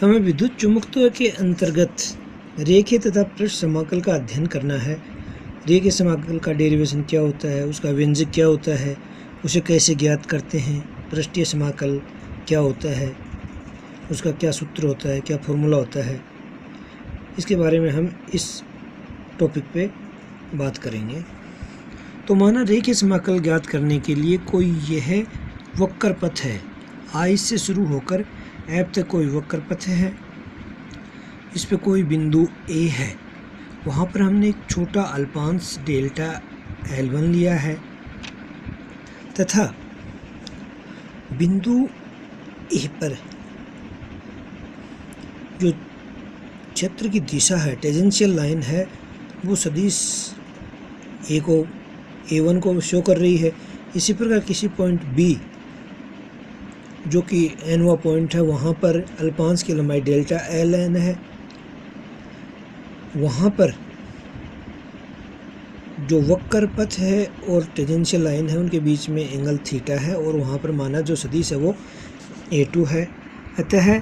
हमें विद्युत चुंबकत्व के अंतर्गत रेखीय तथा पृष्ठ समाकल का अध्ययन करना है। रेखीय समाकल का डेरिवेशन क्या होता है, उसका व्यंजक क्या होता है, उसे कैसे ज्ञात करते हैं, पृष्ठीय समाकल क्या होता है, उसका क्या सूत्र होता है, क्या फॉर्मूला होता है, इसके बारे में हम इस टॉपिक पे बात करेंगे। तो माना रेखीय समाकल ज्ञात करने के लिए कोई यह वक्र पथ है, I से शुरू होकर F तक कोई वक्र पथ है, इस पे कोई बिंदु A है, वहाँ पर हमने एक छोटा अल्पांश डेल्टा L1 लिया है तथा बिंदु A पर जो क्षेत्र की दिशा है, टेंजेंशियल लाइन है, वो सदिश A1 को शो कर रही है। इसी प्रकार किसी पॉइंट B जो कि nवां पॉइंट है, वहाँ पर अल्पांश की लंबाई डेल्टा Ln है, वहाँ पर जो वक्र पथ है और टेंजेंशियल लाइन है उनके बीच में एंगल थीटा है और वहाँ पर माना जो सदिश है वो A2 है। अतः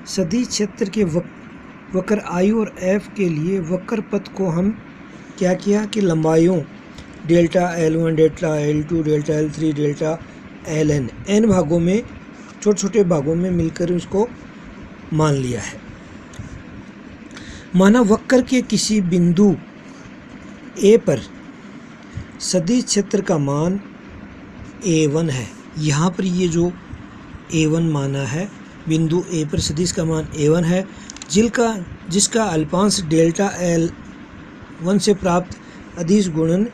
सदिश क्षेत्र के वक्र I और F के लिए वक्र पथ को हम क्या किया कि लंबाइयों delta L1, delta L2, delta L3, delta Ln n भागों में, छोटे छोटे भागों में मिलकर उसको मान लिया है। माना वक्र के किसी बिंदु A पर सदिश क्षेत्र का मान A1 है। यहाँ पर ये जो A1 माना है, बिंदु A पर सदिश का मान A1 है, जिसका अल्पांश डेल्टा L1 से प्राप्त अदिश गुणन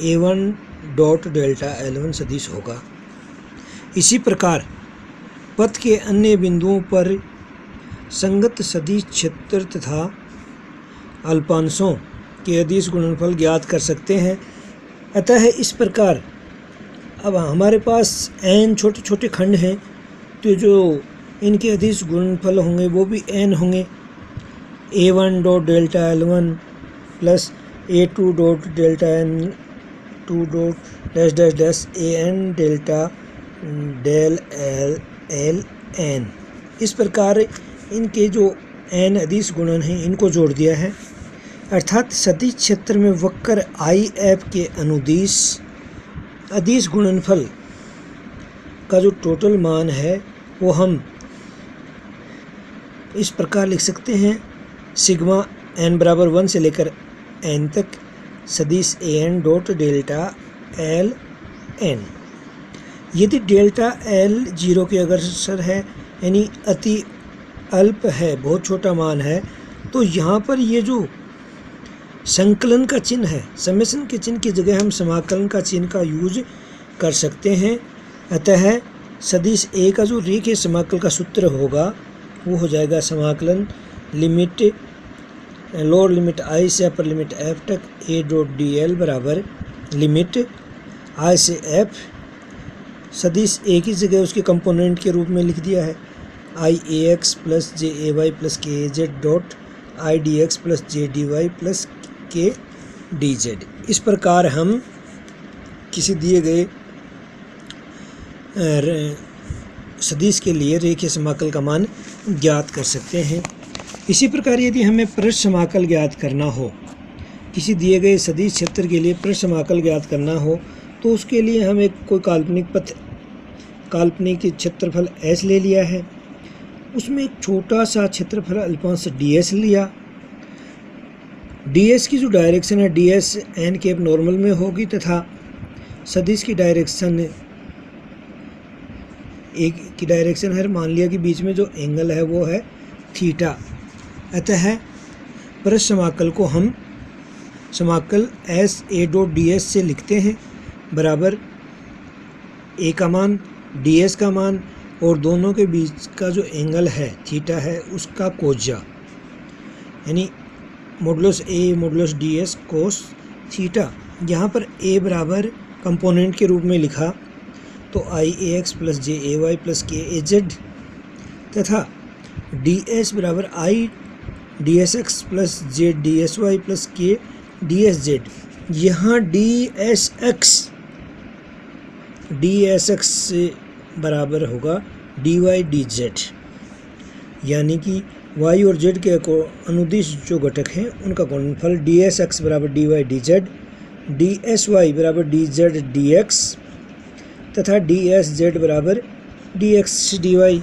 A1 डॉट डेल्टा L1 सदिश होगा। इसी प्रकार पथ के अन्य बिंदुओं पर संगत सदिश क्षेत्र तथा अल्पांशों के अदिश गुणनफल ज्ञात कर सकते हैं। अतः इस प्रकार अब हमारे पास n छोटे छोटे खंड हैं, तो जो इनके अदिश गुणनफल होंगे वो भी n होंगे। A1 dot delta L1 plus A2 dot delta N2 dot dash dash dash AN delta del L N। इस प्रकार इनके जो n अदिश गुणन हैं इनको जोड़ दिया है, अर्थात सदिश क्षेत्र में वक्र IF के अनुदिश अदिश गुणनफल का जो टोटल मान है वो हम इस प्रकार लिख सकते हैं, सिग्मा n बराबर 1 से लेकर n तक सदिश AN डॉट डेल्टा LN। यदि डेल्टा L 0 के अग्रसर है, यानी अति अल्प है, बहुत छोटा मान है, तो यहाँ पर ये जो संकलन का चिन्ह है, समेशन के चिन्ह की जगह हम समाकलन का चिन्ह का यूज कर सकते हैं। अतः सदिश A का जो रेखीय समाकल का सूत्र होगा वो हो जाएगा समाकलन लिमिट लोअर लिमिट I से अपर लिमिट F तक A डॉट DL बराबर लिमिट I से F, सदिश A की जगह उसके कंपोनेंट के रूप में लिख दिया है, IAX plus JAY plus KAZ dot IDX plus JDY plus KDZ। इस प्रकार हम किसी दिए गए सदिश के लिए रेखीय समाकल का मान ज्ञात कर सकते हैं। इसी प्रकार यदि हमें पृष्ठ समाकल ज्ञात करना हो, किसी दिए गए सदिश क्षेत्र के लिए पृष्ठ समाकल ज्ञात करना हो, तो उसके लिए हम एक कोई काल्पनिक क्षेत्रफल S ले लिया है, उसमें एक छोटा सा क्षेत्रफल अल्पांश DS लिया। DS की जो डायरेक्शन है DS n कैप नॉर्मल में होगी तथा सदिश की डायरेक्शन एक की डायरेक्शन है, मान लिया कि बीच में जो एंगल है वो है थीटा। अतः पृष्ठ समाकल को हम समाकल S A डॉट DS से लिखते हैं बराबर A का मान, DS का मान और दोनों के बीच का जो एंगल है थीटा है उसका कोज्या, यानी modulus A modulus DS cos theta. यहाँ पर A बराबर कंपोनेंट के रूप में लिखा तो IAX plus JAY plus KAZ तथा DS बराबर IDSX plus ZDSY plus KDSZ। यहाँ DSX से बराबर होगा DY DZ। यानी कि y और z के अनुदिश जो घटक हैं उनका गुणनफल ds(x) बराबर dy dz, dsy बराबर dz dx तथा dsz बराबर dx dy।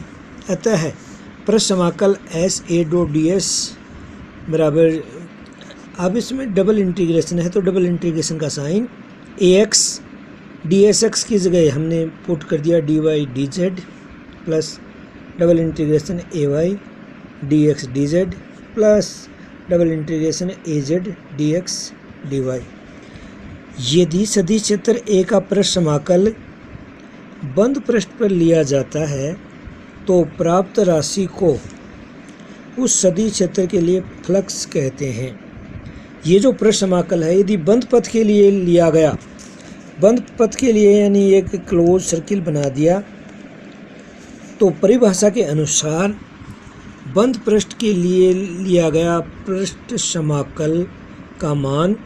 अतः पृष्ठ समाकल s a डॉट ds बराबर, अब इसमें डबल इंटीग्रेशन है तो डबल इंटीग्रेशन का साइन ax dsx की जगह हमने पुट कर दिया dy dz plus double integration ay dx dz plus double integration az dx dy। यदि सदिश क्षेत्र A का पृष्ठ समाकल बंद पृष्ठ पर लिया जाता है तो प्राप्त राशि को उस सदिश क्षेत्र के लिए फ्लक्स कहते हैं। ये जो पृष्ठ समाकल है यदि बंद पथ के लिए लिया गया, बंद पथ के लिए यानी एक क्लोज सर्किल बना दिया, तो परिभाषा के अनुसार बंद पृष्ठ के लिए लिया गया पृष्ठ समाकल का मान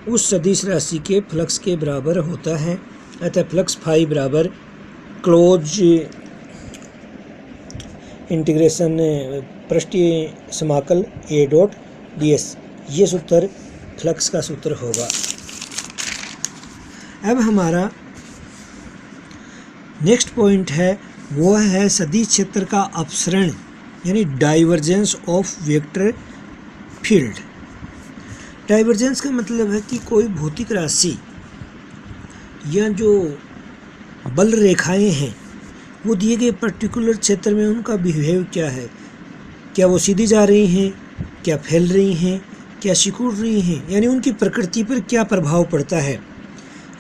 उस सदिश राशि के फ्लक्स के बराबर होता है। अतः फ्लक्स फाई बराबर क्लोज इंटीग्रेशन पृष्ठीय समाकल ए डॉट डी एस, ये सूत्र फ्लक्स का सूत्र होगा। अब हमारा नेक्स्ट पॉइंट है, वो है सदिश क्षेत्र का अपसरण यानी divergence of vector field. Divergence का मतलब है कि कोई भौतिक राशि या जो बल रेखाएं हैं वो दिए गए पर्टिकुलर क्षेत्र में उनका बिहेव क्या है, क्या वो सीधी जा रही हैं, क्या फैल रही हैं, क्या सिकुड़ रही हैं, यानी उनकी प्रकृति पर क्या प्रभाव पड़ता है।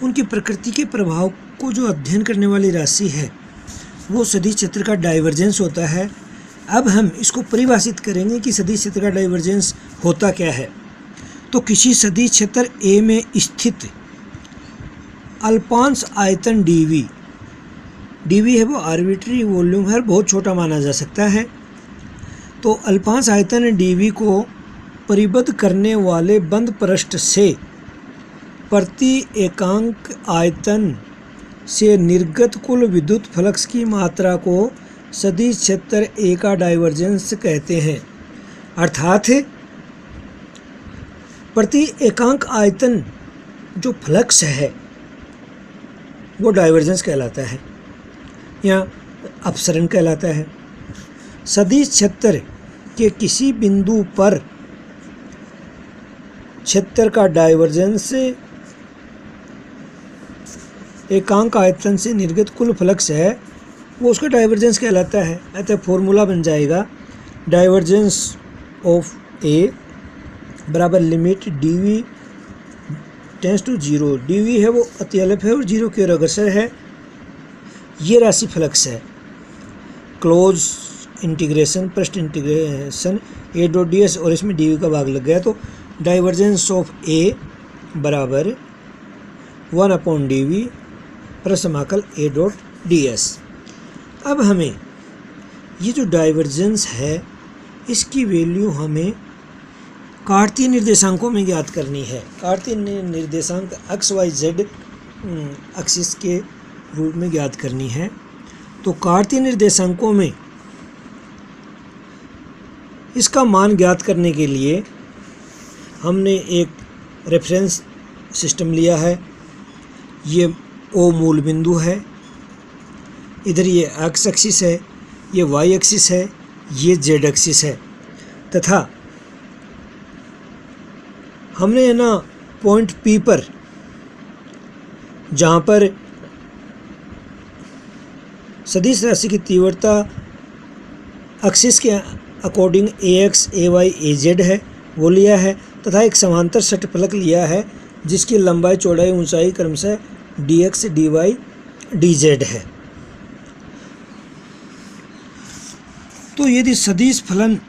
उनकी प्रकृति के प्रभाव को जो अध्ययन करने वाली राशि है वो सदिश क्षेत्र का डाइवर्जेंस होता है। अब हम इसको परिभाषित करेंगे कि सदिश क्षेत्र का डाइवर्जेंस होता क्या है। तो किसी सदिश क्षेत्र A में स्थित अल्पांश आयतन dv है, वो आर्बिट्री वॉल्यूम है, बहुत छोटा माना जा सकता है। तो अल्पांश आयतन dv को परिबद्ध करने वाले बंद पृष्ठ से प्रति एकांक आयतन से निर्गत कुल विद्युत फ्लक्स की मात्रा को सदिश क्षेत्र A का डाइवर्जेंस कहते हैं। अर्थात प्रति एकांक आयतन जो फ्लक्स है वो डाइवर्जेंस कहलाता है या अपसरण कहलाता है। सदिश क्षेत्र के किसी बिंदु पर क्षेत्र का डाइवर्जेंस एकांक आयतन से निर्गत कुल फ्लक्स है, वो उसका डाइवर्जेंस कहलाता है। अतः फॉर्मूला बन जाएगा डाइवर्जेंस ऑफ ए बराबर limit dv tends to 0। dv है वो अत्यल्प है और 0 की ओर अग्रसर है। ये राशि फ्लक्स है। क्लोज इंटीग्रेशन पृष्ठ इंटीग्रेशन ए डॉट डी एस और इसमें dv का भाग लग गया, तो डाइवर्जेंस ऑफ ए बराबर 1/dv पृष्ठ समाकल ए डॉट डी एस। अब हमें ये जो डाइवर्जेंस है इसकी वैल्यू हमें कार्तीय निर्देशांकों में ज्ञात करनी है। कार्तीय निर्देशांक एक्स वाई जेड एक्सिस के रूप में ज्ञात करनी है। तो कार्तीय निर्देशांकों में इसका मान ज्ञात करने के लिए हमने एक रेफरेंस सिस्टम लिया है। ये ओ मूल बिंदु है, इधर ये एक्स एक्सिस है, ये वाई एक्सिस है, ये जेड एक्सिस है, तथा हमने ना पॉइंट पी पर जहाँ पर सदिश राशि की तीव्रता एक्सिस के अकॉर्डिंग ax, ay, az है वो लिया है, तथा एक समांतर षटफलक लिया है जिसकी लंबाई चौड़ाई ऊंचाई क्रमशः dx, dy, dz है। तो यदि सदिश फलन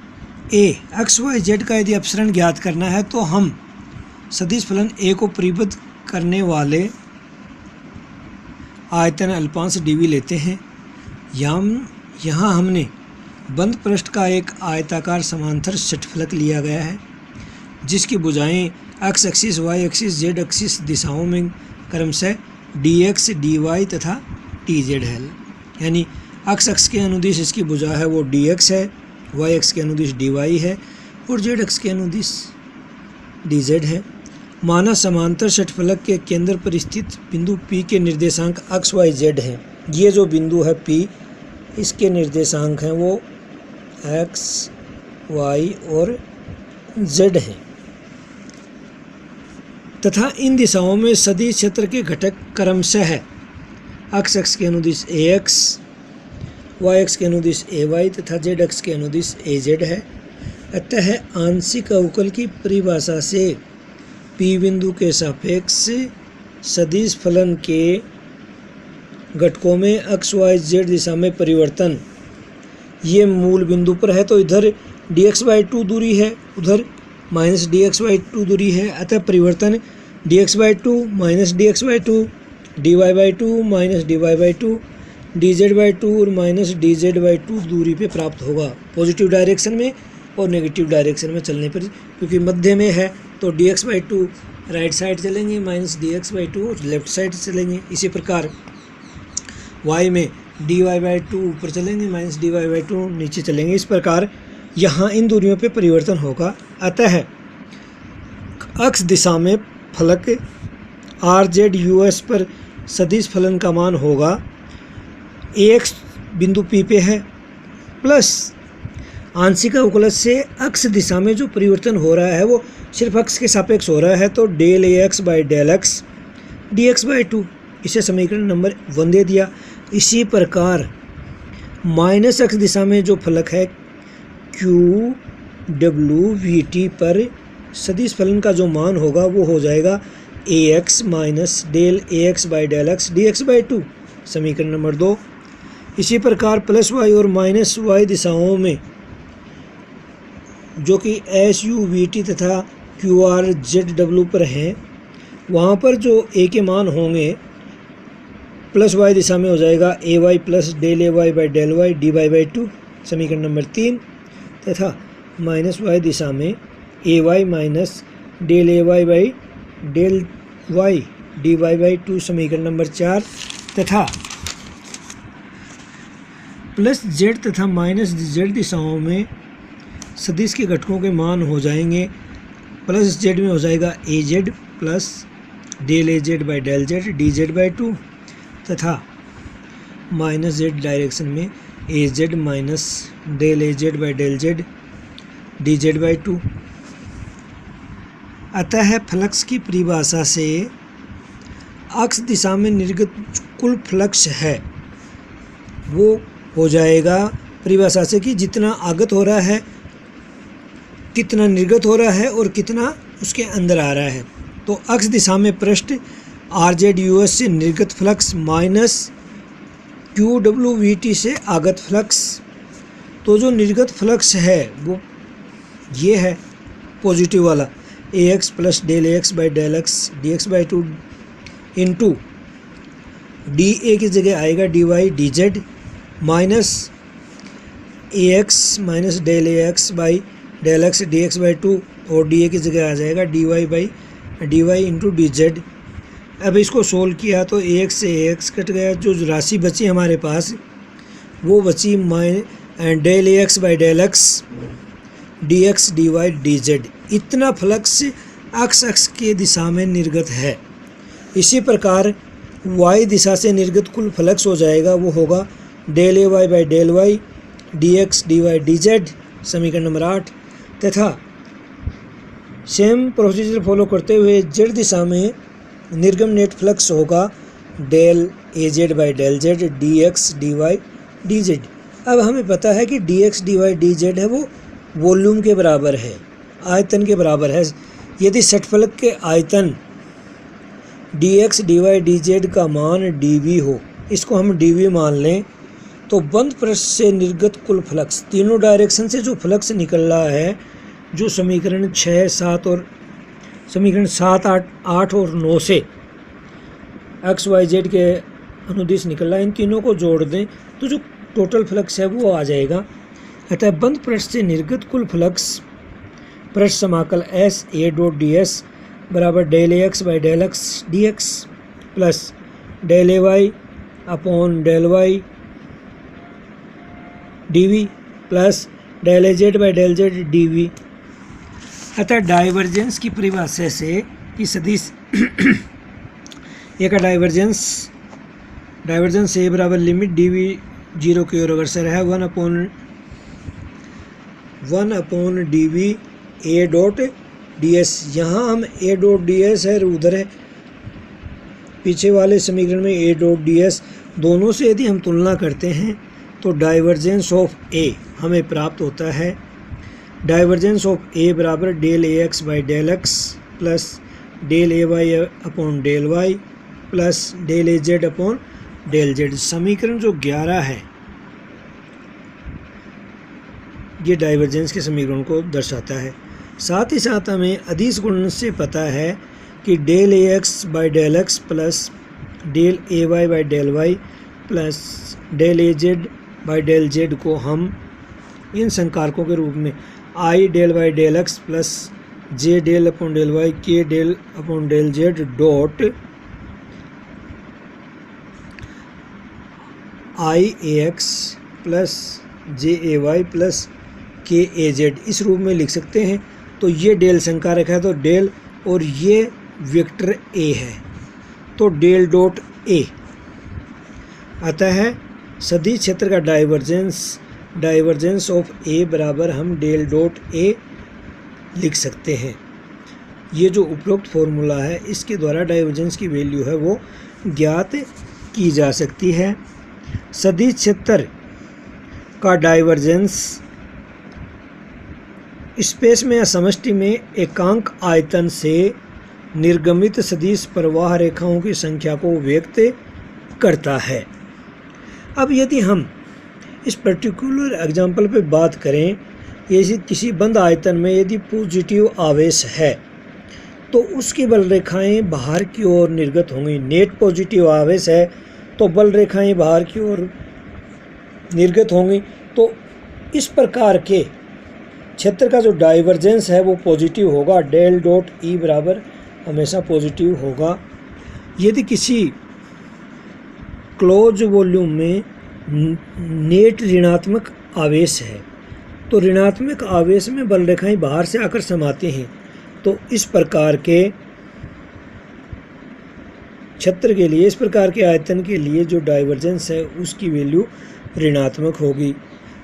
a x, y, z का यदि अपसरण ज्ञात करना है तो हम सदिश फलन a को परिबद्ध करने वाले आयतन अल्पांश dv लेते हैं। यहाँ हमने बंद पृष्ठ का एक आयताकार समांतर षटफलक लिया गया है जिसकी भुजाएं X axis, Y axis, Z axis दिशाओं में क्रमशः dx, dy तथा dz है। यानी एक्स अक्ष के अनुदिश इसकी भुजा है वो dx है वाई एक्स के अनुदिश डी वाई है और जेड एक्स के अनुदिश डी जेड है। माना समांतर षटफलक के केंद्र पर स्थित बिंदु P के निर्देशांक एक्स वाई जेड हैं। ये जो बिंदु है P, इसके निर्देशांक हैं वो एक्स वाई और जेड हैं तथा इन दिशाओं में सदिश क्षेत्र के घटक क्रमशः है एक्स एक्स के अनुदिश ए एक्स, वाई एक्स के अनुदिश ए वाई तथा जेड एक्स के अनुदिश ए जेड है। अतः आंशिक अवकल की परिभाषा से P बिंदु के सापेक्ष सदिश फलन के घटकों में एक्स वाई जेड दिशा में परिवर्तन, ये मूल बिंदु पर है तो इधर dx/2 दूरी है, उधर माइनस dx/2 दूरी है। अतः परिवर्तन dx/2 minus dx/2, dy/2 minus dy/2, dz/2 और माइनस dz/2 दूरी पे प्राप्त होगा पॉजिटिव डायरेक्शन में और नेगेटिव डायरेक्शन में चलने पर, क्योंकि मध्य में है तो dx/2 राइट साइड चलेंगे, माइनस dx/2 लेफ्ट साइड चलेंगे। इसी प्रकार y में dy/2 ऊपर चलेंगे, माइनस dy/2 नीचे चलेंगे। इस प्रकार यहाँ इन दूरियों पे परिवर्तन होगा। अतः एक्स दिशा में फलक आर जेड यू एस पर सदिश फलन का मान होगा ए एक्स बिंदु P पे है प्लस आंशिक अवकलन से एक्स दिशा में जो परिवर्तन हो रहा है वो सिर्फ एक्स के सापेक्ष हो रहा है तो del A X by del X dx/2, इसे समीकरण नंबर 1 दे दिया। इसी प्रकार माइनस एक्स दिशा में जो फलक है क्यू डब्ल्यू वी टी पर सदिश फलन का जो मान होगा वो हो जाएगा A X minus del A X by del X dx/2, समीकरण नंबर 2। इसी प्रकार प्लस वाई और माइनस वाई दिशाओं में जो कि एस यू वी टी तथा क्यू आर जेड डब्ल्यू पर हैं, वहाँ पर जो ए के मान होंगे प्लस वाई दिशा में हो जाएगा A Y plus del A Y by del Y dy/2, समीकरण नंबर 3 तथा माइनस वाई दिशा में A Y minus del A Y by del Y dy/2, समीकरण नंबर 4 तथा प्लस जेड तथा माइनस जेड दिशाओं में सदिश के घटकों के मान हो जाएंगे। प्लस जेड में हो जाएगा A Z plus del A Z by del Z dz/2 तथा माइनस जेड डायरेक्शन में A Z minus del A Z by del Z dz/2। अतः फ्लक्स की परिभाषा से एक्स दिशा में निर्गत कुल फ्लक्स है वो हो जाएगा परिभाषा से कि जितना आगत हो रहा है, कितना निर्गत हो रहा है और कितना उसके अंदर आ रहा है। तो एक्स दिशा में पृष्ठ आर जेड यू एस से निर्गत flux minus Q W we T से आगत फ्लक्स। तो जो निर्गत फ्लक्स है वो ये है पॉजिटिव वाला A X plus del A X by del X dx/2 into D A की जगह आएगा dy dz minus A X minus del A X by del X dx/2 और डी ए की जगह आ जाएगा dy इंटू dz। अब इसको solve किया तो ए एक्स से ए एक्स कट गया, जो राशि बची हमारे पास वो बची del A X by del X dx dy dz। इतना फ्लक्स एक्स एक्स के दिशा में निर्गत है। इसी प्रकार y दिशा से निर्गत कुल फ्लक्स हो जाएगा वो होगा del A Y by del Y dx dy dz, समीकरण नंबर 8 तथा सेम प्रोसीजर फॉलो करते हुए जेड दिशा में निर्गम नेट फ्लक्स होगा del A Z by del Z dx dy dz। अब हमें पता है कि dx dy dz है वो वॉल्यूम के बराबर है, आयतन के बराबर है। यदि षटफलक के आयतन dx dy dz का मान dv हो, इसको हम dv मान लें, तो बंद पृष्ठ से निर्गत कुल फ्लक्स तीनों डायरेक्शन से जो फ्लक्स निकल रहा है, जो समीकरण 6, 7 और समीकरण 7, 8 और 9 से एक्स वाई जेड के अनुदिश निकल रहा है, इन तीनों को जोड़ दें तो जो टोटल फ्लक्स है वो आ जाएगा। अतः बंद पृष्ठ से निर्गत कुल फ्लक्स पृष्ठ समाकल S A dot D S बराबर del A X by del X D X plus del A Y upon del Y D V plus del A Z by del Z D V. अतः divergence की परिभाषा से कि सदिश ए का divergence ए बराबर limit D we 0 की ओर अग्रसर है 1 D V A dot D S. यहाँ हम ए डॉट डी एस है, उधर है पीछे वाले समीकरण में ए डॉट डी एस, दोनों से यदि हम तुलना करते हैं तो डाइवर्जेंस ऑफ ए हमें प्राप्त होता है डाइवर्जेंस ऑफ ए बराबर del A X by del X plus del A Y upon del Y plus del A Z upon del Z. समीकरण जो 11 है ये डाइवर्जेंस के समीकरण को दर्शाता है। साथ ही साथ हमें अदिश गुणन से पता है कि del A X by del X plus del A Y by del Y plus del A Z by del Z को हम इन संकारकों के रूप में I del Y del X plus J del upon del Y K del upon del Z dot I A X plus J A Y plus K A Z इस रूप में लिख सकते हैं। तो ये डेल संकारक है तो डेल और ये वेक्टर ए है तो डेल डॉट ए। अतः सदिश क्षेत्र का डाइवर्जेंस ऑफ ए बराबर हम डेल डॉट ए लिख सकते हैं। ये जो उपरोक्त फॉर्मूला है इसके द्वारा डाइवर्जेंस की वैल्यू है वो ज्ञात की जा सकती है। सदिश क्षेत्र का डाइवर्जेंस स्पेस में या समष्टि में एकांक आयतन से निर्गमित सदिश प्रवाह रेखाओं की संख्या को व्यक्त करता है। अब यदि हम इस पर्टिकुलर एग्जाम्पल पे बात करें, यदि किसी बंद आयतन में यदि पॉजिटिव आवेश है तो उसकी बल रेखाएं बाहर की ओर निर्गत होंगी। नेट पॉजिटिव आवेश है तो बल रेखाएं बाहर की ओर निर्गत होंगी। तो इस प्रकार के क्षेत्र का जो डाइवर्जेंस है वो पॉजिटिव होगा। डेल डॉट ई बराबर हमेशा पॉजिटिव होगा। यदि किसी क्लोज वॉल्यूम में नेट ऋणात्मक आवेश है तो ऋणात्मक आवेश में बल रेखाएं बाहर से आकर समाती हैं। तो इस प्रकार के क्षेत्र के लिए, इस प्रकार के आयतन के लिए जो डाइवर्जेंस है उसकी वैल्यू ऋणात्मक होगी।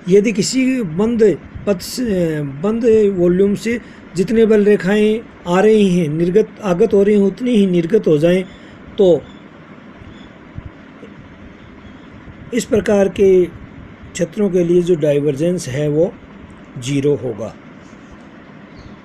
यदि किसी बंद वॉल्यूम से जितने बल रेखाएं आ रही हैं आगत हो रही हैं उतनी ही निर्गत हो जाएं तो इस प्रकार के क्षेत्रों के लिए जो डाइवर्जेंस है वो 0 होगा।